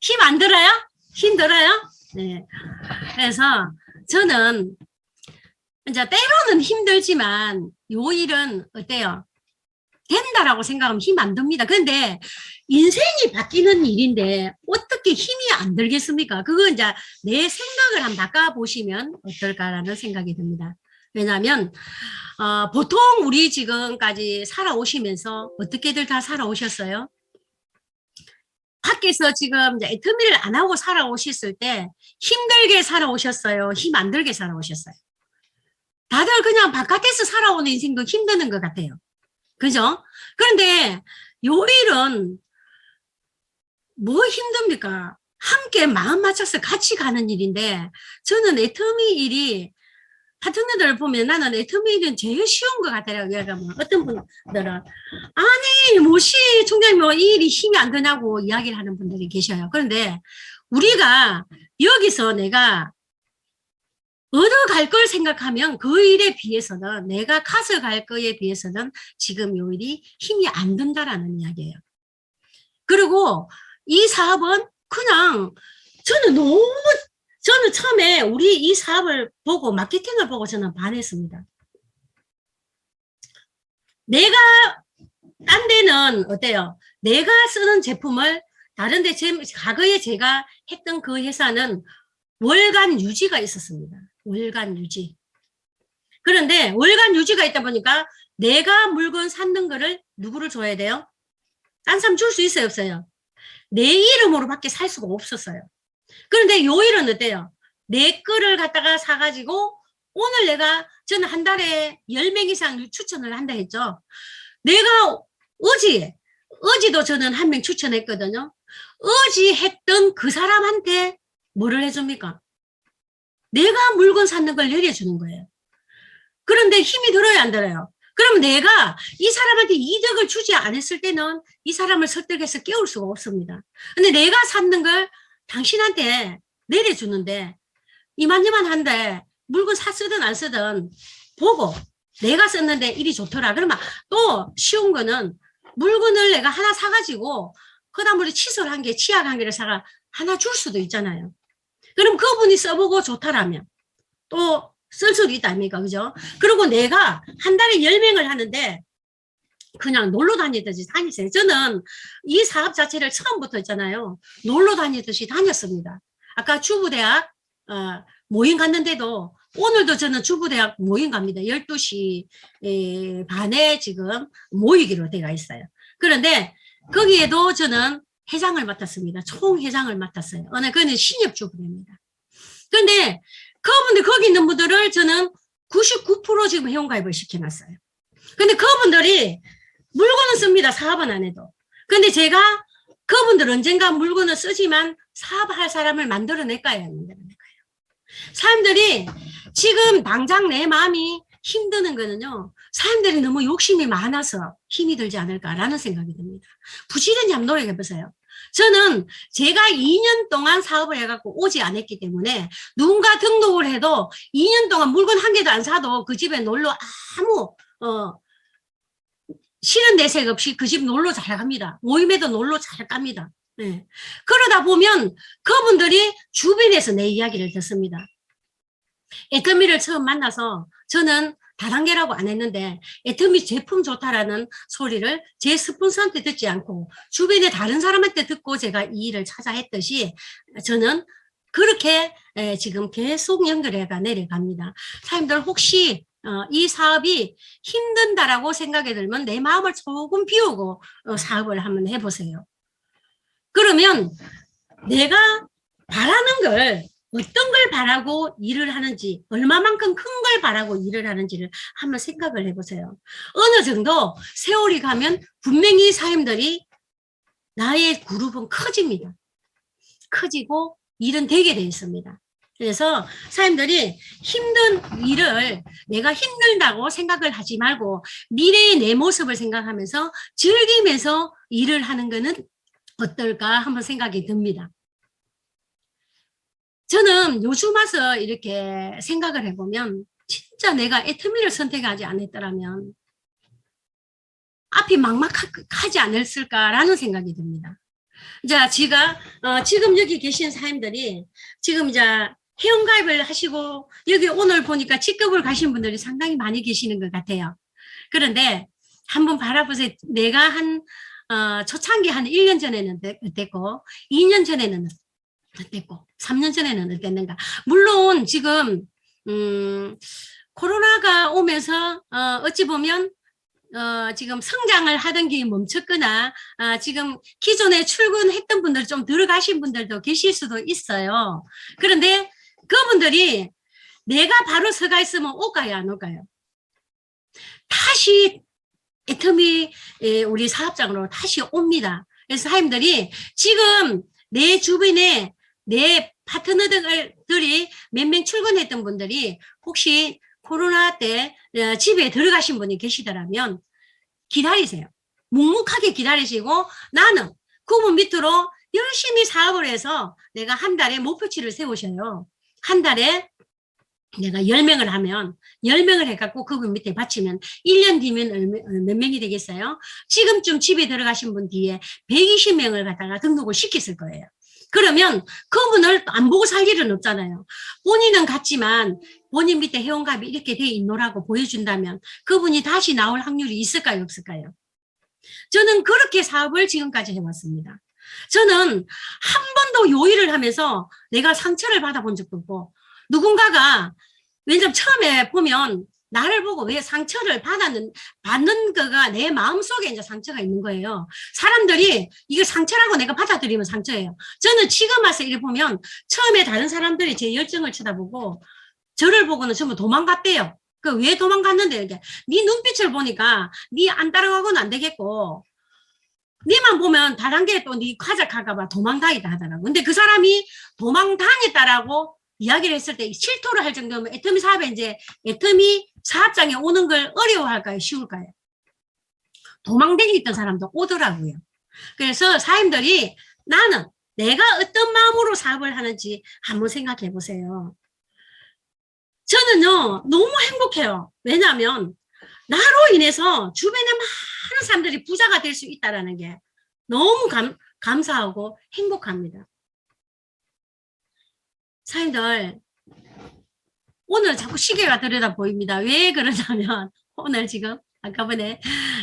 힘 안 들어요? 힘들어요? 네. 그래서 저는 이제 때로는 힘들지만 요 일은 어때요? 된다라고 생각하면 힘 안 듭니다. 그런데 인생이 바뀌는 일인데 어떻게 힘이 안 들겠습니까? 그거 이제 내 생각을 한번 바꿔보시면 어떨까라는 생각이 듭니다. 왜냐하면 보통 우리 지금까지 살아오시면서 어떻게들 다 살아오셨어요? 밖에서 지금 이제 애터미를 안 하고 살아오셨을 때 힘들게 살아오셨어요? 힘 안 들게 살아오셨어요? 다들 그냥 바깥에서 살아오는 인생도 힘드는 것 같아요. 그죠? 그런데 요 일은 뭐 힘듭니까? 함께 마음 맞춰서 같이 가는 일인데 저는 애터미 일이 파트너들을 보면 나는 애터미 일은 제일 쉬운 것 같아요. 그러면 어떤 분들은 아니 뭐시 총장님 뭐 이 일이 힘이 안 드냐고 이야기를 하는 분들이 계셔요. 그런데 우리가 여기서 내가 얻어갈 걸 생각하면 그 일에 비해서는 내가 가서 갈 거에 비해서는 지금 요 일이 힘이 안 든다라는 이야기예요. 그리고 이 사업은 그냥 저는 처음에 우리 이 사업을 보고 마케팅을 보고 저는 반했습니다. 내가 딴 데는 어때요? 내가 쓰는 제품을 다른 데 과거에 제가 했던 그 회사는 월간 유지가 있었습니다. 월간 유지. 그런데 월간 유지가 있다 보니까 내가 물건 샀는 거를 누구를 줘야 돼요? 딴 사람 줄 수 있어요, 없어요? 내 이름으로 밖에 살 수가 없었어요. 그런데 요 일은 어때요? 내 거를 갖다가 사가지고 오늘 저는 한 달에 10명 이상 추천을 한다 했죠. 내가 어지도 저는 1명 추천했거든요. 어지 했던 그 사람한테 뭐를 해줍니까? 내가 물건 샀는 걸 내려주는 거예요. 그런데 힘이 들어요, 안 들어요? 그럼 내가 이 사람한테 이득을 주지 않았을 때는 이 사람을 설득해서 깨울 수가 없습니다. 근데 내가 샀는 걸 당신한테 내려주는데 이만저만한데 물건 쓰든 안 쓰든 보고 내가 썼는데 일이 좋더라. 그러면 또 쉬운 거는 물건을 내가 하나 사가지고 그다음에 칫솔 한 개, 치약 한 개를 사가 하나 줄 수도 있잖아요. 그럼 그분이 써보고 좋다라면 또 쓸 수도 있다 아닙니까? 그죠? 그리고 내가 한 달에 10명을 하는데 그냥 놀러 다니듯이 다니세요. 저는 이 사업 자체를 처음부터 있잖아요. 놀러 다니듯이 다녔습니다. 아까 주부대학 모임 갔는데도 오늘도 저는 주부대학 모임 갑니다. 12시 반에 지금 모이기로 되어 있어요. 그런데 거기에도 저는 회장을 맡았습니다. 총회장을 맡았어요. 그는 신협주부대입니다. 그런데 그분들 거기 있는 분들을 저는 99% 지금 회원가입을 시켜놨어요. 근데 그분들이 물건은 씁니다. 사업은 안 해도. 근데 제가 그분들 언젠가 물건을 쓰지만 사업할 사람을 만들어낼까요? 안 만들어낼까요? 사람들이 지금 당장 내 마음이 힘드는 거는요. 사람들이 너무 욕심이 많아서 힘이 들지 않을까라는 생각이 듭니다. 부지런히 한번 노력해보세요. 저는 제가 2년 동안 사업을 해갖고 오지 않았기 때문에 누군가 등록을 해도 2년 동안 물건 한 개도 안 사도 그 집에 놀러 아무 싫은 내색 없이 그 집 놀러 잘 갑니다. 모임에도 놀러 잘 갑니다. 네. 그러다 보면 그분들이 주변에서 내 이야기를 듣습니다. 애터미를 처음 만나서 저는 다단계라고 안 했는데 애터미 제품 좋다라는 소리를 제 스폰서한테 듣지 않고 주변에 다른 사람한테 듣고 제가 이 일을 찾아 했듯이 저는 그렇게 지금 계속 연결해가 내려갑니다. 사람들 혹시 이 사업이 힘든다라고 생각이 들면 내 마음을 조금 비우고 사업을 한번 해보세요. 그러면 내가 바라는 걸 어떤 걸 바라고 일을 하는지 얼마만큼 큰 걸 바라고 일을 하는지를 한번 생각을 해보세요. 어느 정도 세월이 가면 분명히 사람들이 나의 그룹은 커집니다. 커지고 일은 되게 돼 있습니다. 그래서 사람들이 힘든 일을 내가 힘들다고 생각을 하지 말고 미래의 내 모습을 생각하면서 즐기면서 일을 하는 거는 어떨까 한번 생각이 듭니다. 저는 요즘 와서 이렇게 생각을 해보면 진짜 내가 애터미를 선택하지 않았더라면 앞이 막막하지 않았을까라는 생각이 듭니다. 자, 지금 여기 계신 사람들이 지금 이제 회원가입을 하시고 여기 오늘 보니까 직급을 가신 분들이 상당히 많이 계시는 것 같아요. 그런데 한번 바라보세요. 내가 초창기 한 1년 전에는 어땠고 2년 전에는 어땠고 3년 전에는 어땠는가. 물론 지금 코로나가 오면서 어찌 보면 지금 성장을 하던 게 멈췄거나 지금 기존에 출근했던 분들 좀 들어가신 분들도 계실 수도 있어요. 그런데 그분들이 내가 바로 서가 있으면 올까요 안 올까요? 다시 애터미 우리 사업장으로 다시 옵니다. 그래서 사람들이 지금 내 주변에 내 파트너들이 몇 명 출근했던 분들이 혹시 코로나 때 집에 들어가신 분이 계시더라면 기다리세요. 묵묵하게 기다리시고 나는 그분 밑으로 열심히 사업을 해서 내가 한 달에 목표치를 세우셔요. 한 달에 내가 10명을 하면 10명을 해갖고 그분 밑에 바치면 1년 뒤면 몇 명이 되겠어요? 지금쯤 집에 들어가신 분 뒤에 120명을 갖다가 등록을 시켰을 거예요. 그러면 그분을 안 보고 살 일은 없잖아요. 본인은 갔지만 본인 밑에 회원가입이 이렇게 돼 있노라고 보여준다면 그분이 다시 나올 확률이 있을까요 없을까요? 저는 그렇게 사업을 지금까지 해왔습니다. 저는 한 번도 요일을 하면서 내가 상처를 받아본 적도 없고 누군가가 왜냐면 처음에 보면 나를 보고 왜 상처를 받는 거가 내 마음속에 이제 상처가 있는 거예요. 사람들이 이거 상처라고 내가 받아들이면 상처예요. 저는 지금 와서 이렇게 보면 처음에 다른 사람들이 제 열정을 쳐다보고 저를 보고는 전부 도망갔대요. 그 왜 도망갔는데 이렇게 네 눈빛을 보니까 네 안 따라가고는 안 되겠고 네만 보면 다단계에 또 네 가져갈까봐 도망다니다 하더라고. 근데 그 사람이 도망다녔다라고 이야기를 했을 때 실토를 할 정도면 애터미 사업에 이제 애터미 사업장에 오는 걸 어려워할까요? 쉬울까요? 도망다니던 사람도 오더라고요. 그래서 사람들이 나는 내가 어떤 마음으로 사업을 하는지 한번 생각해 보세요. 저는요 너무 행복해요. 왜냐하면 나로 인해서 주변에 많은 사람들이 부자가 될 수 있다는 게 너무 감사하고 행복합니다. 사람들, 오늘 자꾸 시계가 들여다 보입니다. 왜 그러냐면, 오늘 지금, 아까번에,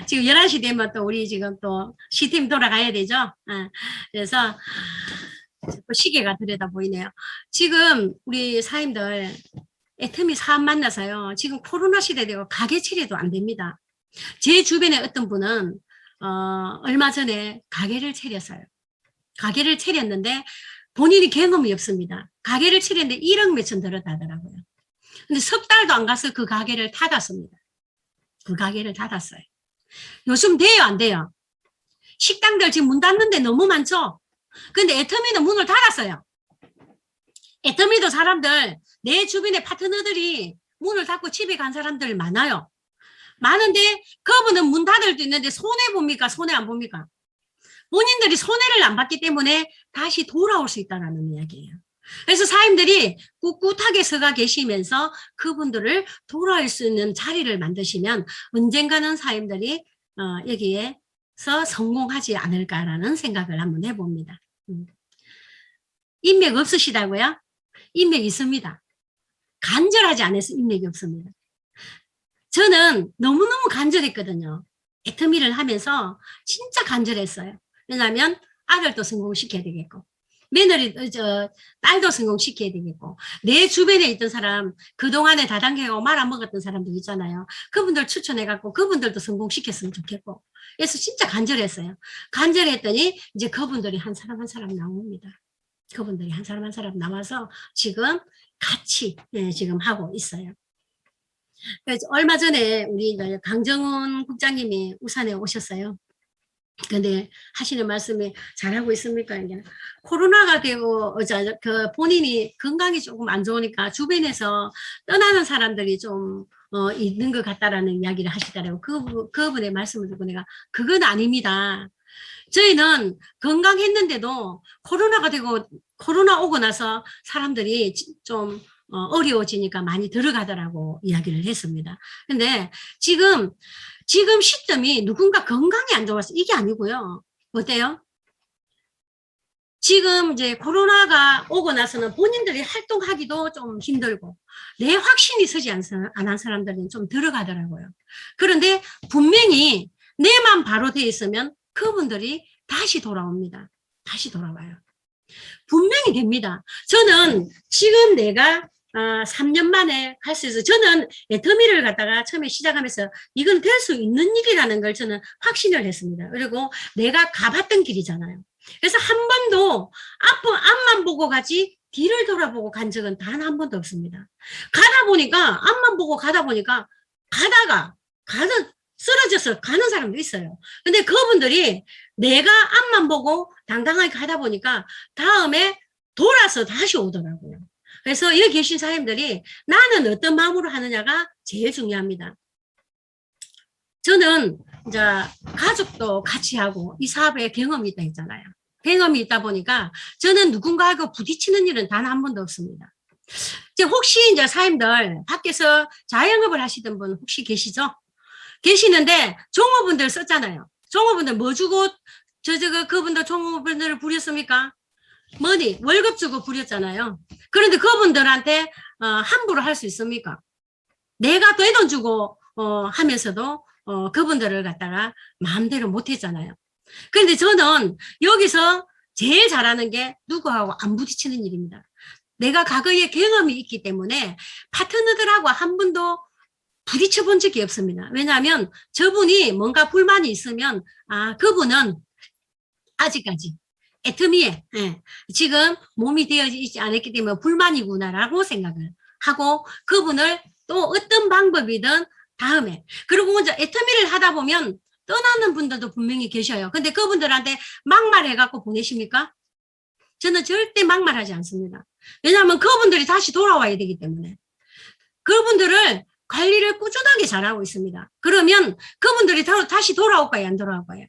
지금 11시 되면 또 우리 지금 또 시팀 돌아가야 되죠? 그래서 시계가 들여다 보이네요. 지금 우리 사임들, 애터미 사업 만나서요. 지금 코로나 시대 되고 가게 처리도 안 됩니다. 제 주변에 어떤 분은, 얼마 전에 가게를 차렸어요. 가게를 차렸는데 본인이 경험이 없습니다. 가게를 차렸는데 1억 몇천 들었다더라고요. 근데 석 달도 안 가서 그 가게를 닫았습니다. 그 가게를 닫았어요. 요즘 돼요, 안 돼요? 식당들 지금 문 닫는데 너무 많죠? 근데 애터미는 문을 닫았어요. 애터미도 사람들, 내 주변에 파트너들이 문을 닫고 집에 간 사람들 많아요. 많은데 그분은 문 닫을 수 있는데 손해 봅니까? 손해 안 봅니까? 본인들이 손해를 안 봤기 때문에 다시 돌아올 수 있다는 이야기예요. 그래서 사임들이 꿋꿋하게 서가 계시면서 그분들을 돌아올 수 있는 자리를 만드시면 언젠가는 사임들이 여기에서 성공하지 않을까라는 생각을 한번 해봅니다. 인맥 없으시다고요? 인맥 있습니다. 간절하지 않아서 인맥이 없습니다. 저는 너무너무 간절했거든요. 애터미를 하면서 진짜 간절했어요. 왜냐하면 아들도 성공시켜야 되겠고 며느리, 딸도 성공시켜야 되겠고 내 주변에 있던 사람 그동안에 다단계하고 말아먹었던 사람들 있잖아요. 그분들 추천해갖고 그분들도 성공시켰으면 좋겠고 그래서 진짜 간절했어요. 간절했더니 이제 그분들이 한 사람 한 사람 나옵니다. 그분들이 한 사람 한 사람 나와서 지금 같이 지금 하고 있어요. 그래서 얼마 전에 우리 강정훈 국장님이 울산에 오셨어요. 근데 하시는 말씀이 잘하고 있습니까? 코로나가 되고 본인이 건강이 조금 안 좋으니까 주변에서 떠나는 사람들이 좀 있는 것 같다라는 이야기를 하시더라고요. 그분의 말씀을 듣고 내가 그건 아닙니다. 저희는 건강했는데도 코로나가 되고 코로나 오고 나서 사람들이 좀 어려워지니까 많이 들어가더라고 이야기를 했습니다. 근데 지금 시점이 누군가 건강이 안 좋아서 이게 아니고요. 어때요? 지금 이제 코로나가 오고 나서는 본인들이 활동하기도 좀 힘들고 내 확신이 서지 안 한 사람들은 좀 들어가더라고요. 그런데 분명히 내만 바로 돼 있으면 그분들이 다시 돌아옵니다. 다시 돌아와요. 분명히 됩니다. 저는 지금 내가 3년 만에 할 수 있어요. 저는 애터미를 갖다가 처음에 시작하면서 이건 될 수 있는 일이라는 걸 저는 확신을 했습니다. 그리고 내가 가봤던 길이잖아요. 그래서 한 번도 앞만 보고 가지 뒤를 돌아보고 간 적은 단 한 번도 없습니다. 가다 보니까 앞만 보고 가다 보니까 가다가 쓰러져서 가는 사람도 있어요. 근데 그분들이 내가 앞만 보고 당당하게 가다 보니까 다음에 돌아서 다시 오더라고요. 그래서 여기 계신 사람들이 나는 어떤 마음으로 하느냐가 제일 중요합니다. 저는 이제 가족도 같이 하고 이 사업에 경험이 있다 했잖아요. 경험이 있다 보니까 저는 누군가하고 부딪히는 일은 단 한 번도 없습니다. 이제 혹시 이제 사람들 밖에서 자영업을 하시던 분 혹시 계시죠? 계시는데 종업원들 썼잖아요. 종업원들 뭐 주고 그분들 종업원들을 부렸습니까? 머니 월급 주고 부렸잖아요. 그런데 그분들한테 함부로 할 수 있습니까? 내가 내 돈 주고 하면서도 그분들을 갖다가 마음대로 못했잖아요. 그런데 저는 여기서 제일 잘하는 게 누구하고 안 부딪히는 일입니다. 내가 과거에 경험이 있기 때문에 파트너들하고 한 번도 부딪혀 본 적이 없습니다. 왜냐하면 저분이 뭔가 불만이 있으면 그분은 아직까지 애터미에 지금 몸이 되어지지 않았기 때문에 불만이구나라고 생각을 하고 그분을 또 어떤 방법이든 다음에 그리고 이제 애터미를 하다 보면 떠나는 분들도 분명히 계셔요. 근데 그분들한테 막말해갖고 보내십니까? 저는 절대 막말하지 않습니다. 왜냐하면 그분들이 다시 돌아와야 되기 때문에 그분들을 관리를 꾸준하게 잘하고 있습니다. 그러면 그분들이 다시 돌아올까요? 안 돌아올까요?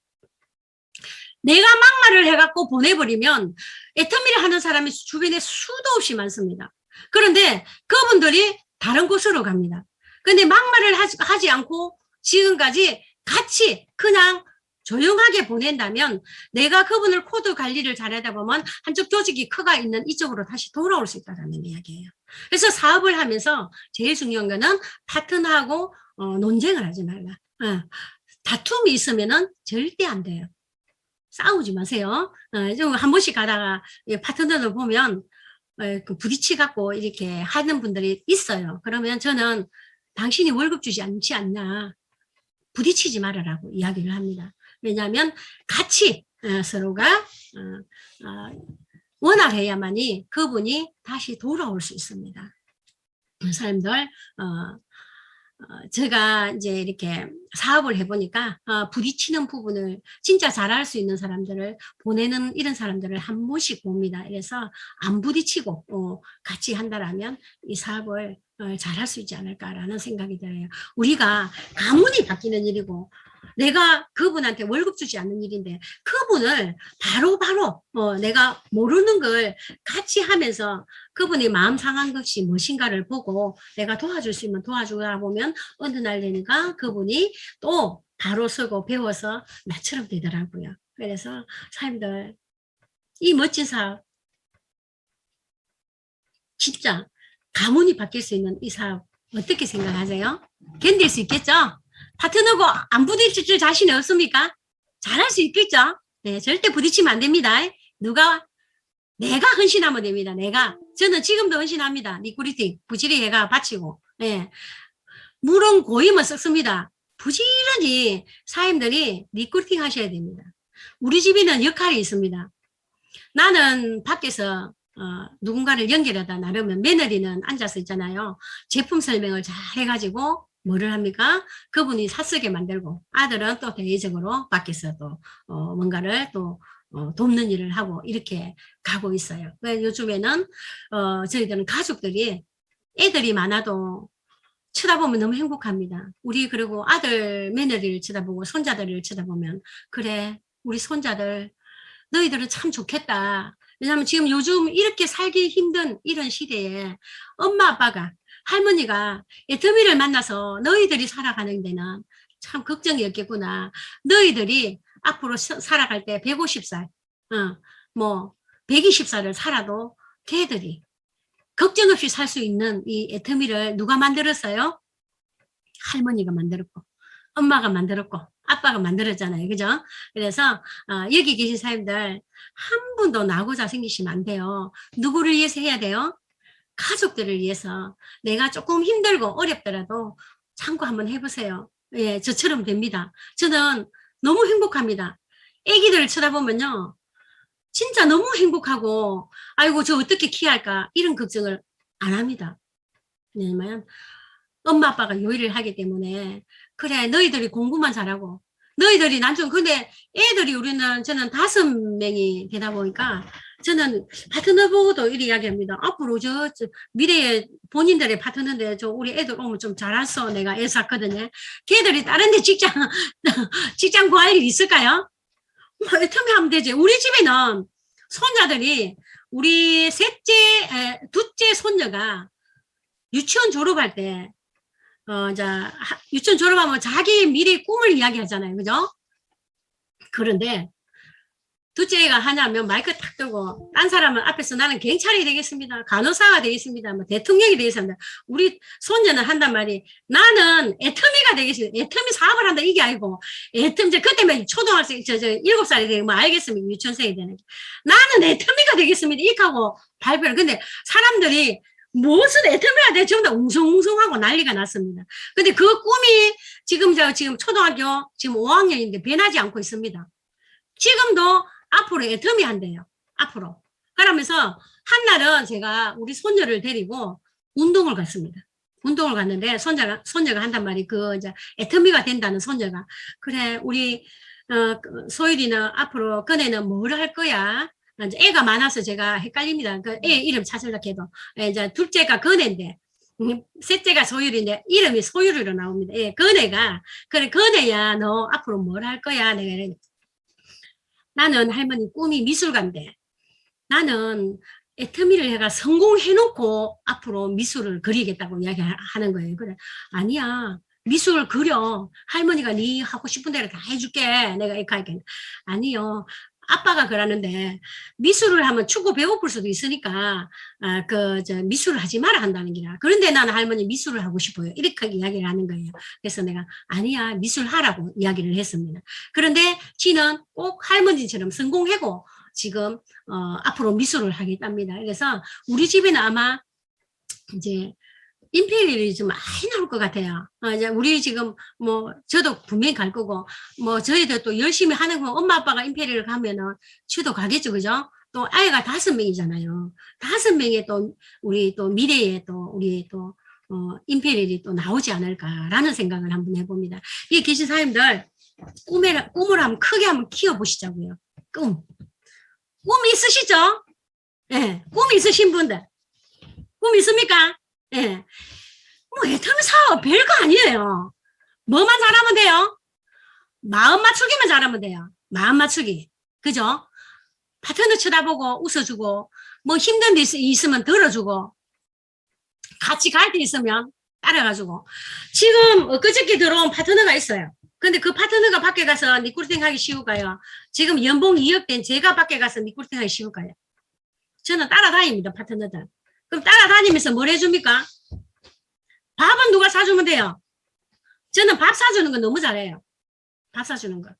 내가 막말을 해갖고 보내버리면 애터미를 하는 사람이 주변에 수도 없이 많습니다. 그런데 그분들이 다른 곳으로 갑니다. 근데 막말을 하지 않고 지금까지 같이 그냥 조용하게 보낸다면 내가 그분을 코드 관리를 잘하다 보면 한쪽 조직이 커가 있는 이쪽으로 다시 돌아올 수 있다는 이야기예요. 그래서 사업을 하면서 제일 중요한 거는 파트너하고 논쟁을 하지 말라. 다툼이 있으면은 절대 안 돼요. 싸우지 마세요. 좀 한 번씩 가다가 파트너들 보면 부딪히 갖고 이렇게 하는 분들이 있어요. 그러면 저는 당신이 월급 주지 않지 않냐. 부딪히지 말아라고 이야기를 합니다. 왜냐하면 같이 서로가 원활해야만이 그분이 다시 돌아올 수 있습니다. 사람들 제가 이제 이렇게 사업을 해보니까 부딪히는 부분을 진짜 잘할 수 있는 사람들을 보내는 이런 사람들을 한 번씩 봅니다. 그래서 안 부딪히고 같이 한다라면 이 사업을 잘할 수 있지 않을까라는 생각이 들어요. 우리가 가문이 바뀌는 일이고 내가 그분한테 월급 주지 않는 일인데 그분을 바로바로 내가 모르는 걸 같이 하면서 그분이 마음 상한 것이 무엇인가를 보고 내가 도와줄 수 있으면 도와주다 보면 어느 날 되니까 그분이 또 바로 서고 배워서 나처럼 되더라고요. 그래서 사람들 이 멋진 사업 진짜 가문이 바뀔 수 있는 이 사업 어떻게 생각하세요? 견딜 수 있겠죠? 파트너고 안 부딪힐 자신이 없습니까? 잘할 수 있겠죠? 네, 절대 부딪히면 안 됩니다. 내가 헌신하면 됩니다. 저는 지금도 헌신합니다. 리크루팅 부지런히 해가 바치고. 네. 물은 고이면 썩습니다. 부지런히 사람들이 리크루팅 하셔야 됩니다. 우리 집에는 역할이 있습니다. 나는 밖에서 누군가를 연결하다 나르면 며느리는 앉아서 있잖아요. 제품 설명을 잘 해가지고 뭐를 합니까? 그분이 사쓰게 만들고 아들은 또 대외적으로 밖에서 또 뭔가를 또 돕는 일을 하고 이렇게 가고 있어요. 요즘에는 저희들은 가족들이 애들이 많아도 쳐다보면 너무 행복합니다. 우리 그리고 아들 며느리를 쳐다보고 손자들을 쳐다보면 그래 우리 손자들 너희들은 참 좋겠다. 왜냐하면 지금 요즘 이렇게 살기 힘든 이런 시대에 엄마 아빠가 할머니가 애터미를 만나서 너희들이 살아가는 데는 참 걱정이 없겠구나. 너희들이 앞으로 살아갈 때 150살, 뭐 120살을 살아도 걔들이 걱정 없이 살 수 있는 이 애터미를 누가 만들었어요? 할머니가 만들었고 엄마가 만들었고 아빠가 만들었잖아요. 그죠? 그래서 여기 계신 사람들 한 분도 나고자 생기시면 안 돼요. 누구를 위해서 해야 돼요? 가족들을 위해서 내가 조금 힘들고 어렵더라도 참고 한번 해보세요. 예, 저처럼 됩니다. 저는 너무 행복합니다. 애기들을 쳐다보면요. 진짜 너무 행복하고 아이고 저 어떻게 키할까 이런 걱정을 안 합니다. 왜냐면 엄마 아빠가 요리를 하기 때문에 그래 너희들이 공부만 잘하고 너희들이 나중 근데 애들이 저는 5명이 되다 보니까 저는 파트너 보고도 이렇게 이야기합니다. 앞으로 저 미래에 본인들의 파트너인데 저 우리 애들 오면 좀 잘했어 내가 애 낳거든요. 걔들이 다른 데 직장 구할 일 있을까요? 뭐 애터미 하면 되지. 우리 집에는 손자들이 우리 둘째 손녀가 유치원 졸업할 때 유치원 졸업하면 자기 미래 꿈을 이야기하잖아요. 그죠? 그런데 둘째가 하냐면 마이크 탁 들고 딴 사람은 앞에서 나는 경찰이 되겠습니다. 간호사가 되겠습니다. 뭐 대통령이 되겠습니다. 우리 손녀는 한단 말이 나는 애터미가 되겠습니다. 애터미 사업을 한다 이게 아니고 애터미 그때면 초등학생 7살이 되면 뭐 알겠습니다. 유치원생이 되는 게 나는 애터미가 되겠습니다. 이렇게 하고 발표를 근데 사람들이 무슨 애터미가 돼 전부 다 웅성웅성하고 난리가 났습니다. 근데 그 꿈이 지금 초등학교 지금 5학년인데 변하지 않고 있습니다. 지금도 앞으로 애터미 한대요. 앞으로. 그러면서 한날은 제가 우리 손녀를 데리고 운동을 갔습니다. 운동을 갔는데 손녀가 한단 말이 이제 애터미가 된다는 손녀가 그래 우리 소율이는 앞으로 그네는 뭘 할 거야? 이제 애가 많아서 제가 헷갈립니다. 그 애 이름 찾으려고 해도 이제 둘째가 그네인데 셋째가 소율인데 이름이 소율이로 나옵니다. 예, 그네가 그래 그네야 너 앞으로 뭘 할 거야? 내가 이러니까 나는 할머니 꿈이 미술가인데 나는 애터미를 해가 성공해놓고 앞으로 미술을 그리겠다고 이야기하는 거예요. 그래 아니야 미술 그려. 할머니가 네 하고 싶은 대로 다 해줄게. 내가 이렇게 할게. 아니요. 아빠가 그러는데 미술을 하면 춥고 배고플 수도 있으니까 미술을 하지 마라 한다는 게라. 그런데 나는 할머니 미술을 하고 싶어요. 이렇게 이야기를 하는 거예요. 그래서 내가 아니야 미술 하라고 이야기를 했습니다. 그런데 지는 꼭 할머니처럼 성공하고 지금 앞으로 미술을 하겠답니다. 그래서 우리 집에는 아마 이제 인페리얼이 많이 나올 것 같아요. 이제 우리 지금 저도 분명히 갈 거고 저희들 또 열심히 하는 거 엄마 아빠가 인페리얼 가면은 저도 가겠죠, 그죠? 또 아이가 5명이잖아요. 5명의 또 우리 또 미래에 또 우리 또 인페리얼이 또 나오지 않을까라는 생각을 한번 해봅니다. 이 계신 사람들 꿈을 한번 크게 한번 키워보시자고요. 꿈 있으시죠? 예, 네, 꿈 있으신 분들 꿈 있습니까? 예. 애터미 사업 별거 아니에요. 뭐만 잘하면 돼요? 마음 맞추기만 잘하면 돼요. 마음 맞추기. 그죠? 파트너 쳐다보고 웃어주고, 힘든 데 있으면 들어주고, 같이 갈 데 있으면 따라가주고. 지금 엊그저께 들어온 파트너가 있어요. 근데 그 파트너가 밖에 가서 니꾸르팅 하기 쉬울까요? 지금 연봉 2억 된 제가 밖에 가서 니꾸르팅 하기 쉬울까요? 저는 따라다닙니다, 파트너들. 그럼 따라다니면서 뭘 해줍니까? 밥은 누가 사주면 돼요? 저는 밥 사주는 거 너무 잘해요. 밥 사주는 거.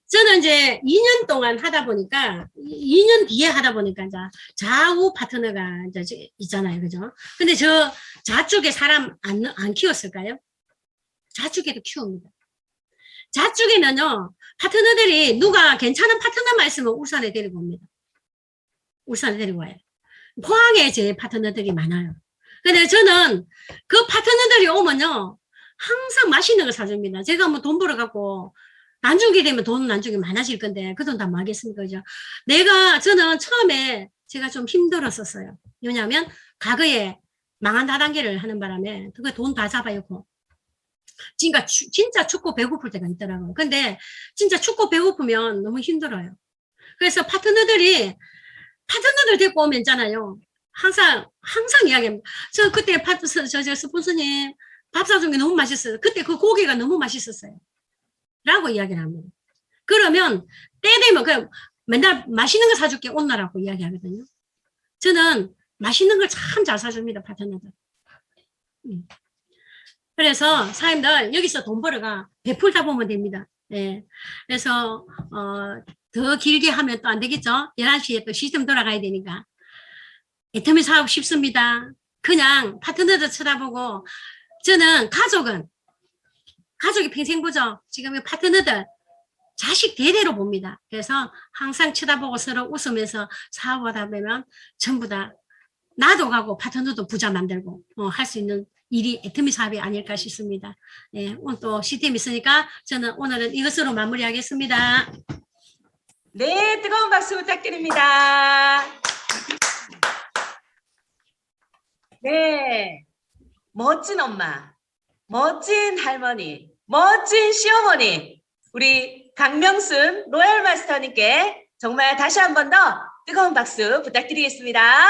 저는 이제 2년 동안 하다 보니까, 2년 뒤에 하다 보니까, 이제 좌우 파트너가 이제 있잖아요. 그죠? 근데 저 좌쪽에 사람 안 키웠을까요? 좌쪽에도 키웁니다. 좌쪽에는요, 파트너들이 누가 괜찮은 파트너만 있으면 울산에 데리고 옵니다. 울산에 데리고 와요. 포항에 제 파트너들이 많아요. 근데 저는 그 파트너들이 오면요, 항상 맛있는 걸 사줍니다. 제가 돈 벌어갖고, 나중에 되면 돈 나중에 많아질 건데, 그 돈 다 뭐 하겠습니까? 그죠? 저는 처음에 제가 좀 힘들었었어요. 왜냐하면, 과거에 망한 다단계를 하는 바람에, 그거 돈 다 잡아놓고, 진짜 춥고 배고플 때가 있더라고요. 근데, 진짜 춥고 배고프면 너무 힘들어요. 그래서 파트너들 데리고 오면 있잖아요. 항상 이야기합니다. 저 그때 스폰서님 밥 사준 게 너무 맛있어요. 그때 그 고기가 너무 맛있었어요. 라고 이야기를 합니다. 그러면 때 되면 그냥 맨날 맛있는 거 사줄게 온나라고 이야기하거든요. 저는 맛있는 걸 참 잘 사줍니다. 파트너들. 그래서 사장님들 여기서 돈 벌어가 베풀다 보면 됩니다. 예. 그래서 더 길게 하면 또 안 되겠죠. 11시에 또 시스템 돌아가야 되니까. 애터미 사업 쉽습니다. 그냥 파트너들 쳐다보고 저는 가족이 평생 보죠. 지금 파트너들 자식 대대로 봅니다. 그래서 항상 쳐다보고 서로 웃으면서 사업하다 보면 전부 다 나도 가고 파트너도 부자 만들고 할 수 있는 일이 애터미 사업이 아닐까 싶습니다. 예, 오늘 또 시스템이 있으니까 저는 오늘은 이것으로 마무리하겠습니다. 네, 뜨거운 박수 부탁드립니다. 네, 멋진 엄마, 멋진 할머니, 멋진 시어머니, 우리 강명순 로얄 마스터님께 정말 다시 한 번 더 뜨거운 박수 부탁드리겠습니다.